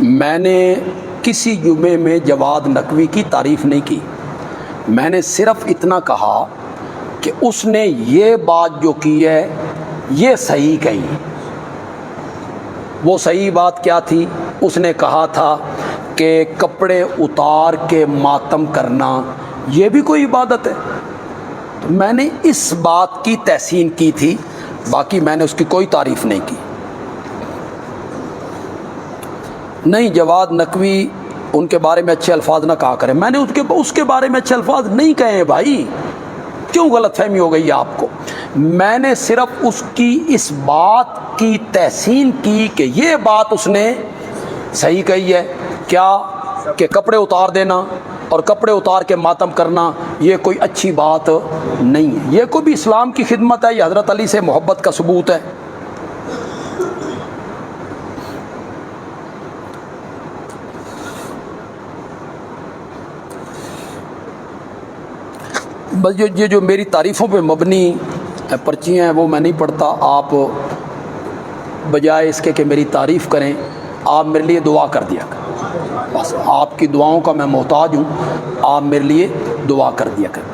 میں نے کسی جمعے میں جواد نقوی کی تعریف نہیں کی، میں نے صرف اتنا کہا کہ اس نے یہ بات جو کی ہے یہ صحیح کہی۔ وہ صحیح بات کیا تھی؟ اس نے کہا تھا کہ کپڑے اتار کے ماتم کرنا یہ بھی کوئی عبادت ہے۔ تو میں نے اس بات کی تحسین کی تھی، باقی میں نے اس کی کوئی تعریف نہیں کی۔ نہیں، جواد نقوی ان کے بارے میں اچھے الفاظ نہ کہا کریں، میں نے اس کے بارے میں اچھے الفاظ نہیں کہے ہیں بھائی، کیوں غلط فہمی ہو گئی ہے آپ کو؟ میں نے صرف اس کی اس بات کی تحسین کی کہ یہ بات اس نے صحیح کہی ہے، کیا کہ کپڑے اتار دینا اور کپڑے اتار کے ماتم کرنا یہ کوئی اچھی بات نہیں ہے، یہ کوئی بھی اسلام کی خدمت ہے، یہ حضرت علی سے محبت کا ثبوت ہے۔ بس یہ جو میری تعریفوں پہ مبنی پرچیاں ہیں وہ میں نہیں پڑھتا، آپ بجائے اس کے کہ میری تعریف کریں آپ میرے لیے دعا کر دیا کریں، بس آپ کی دعاؤں کا میں محتاج ہوں، آپ میرے لیے دعا کر دیا کریں۔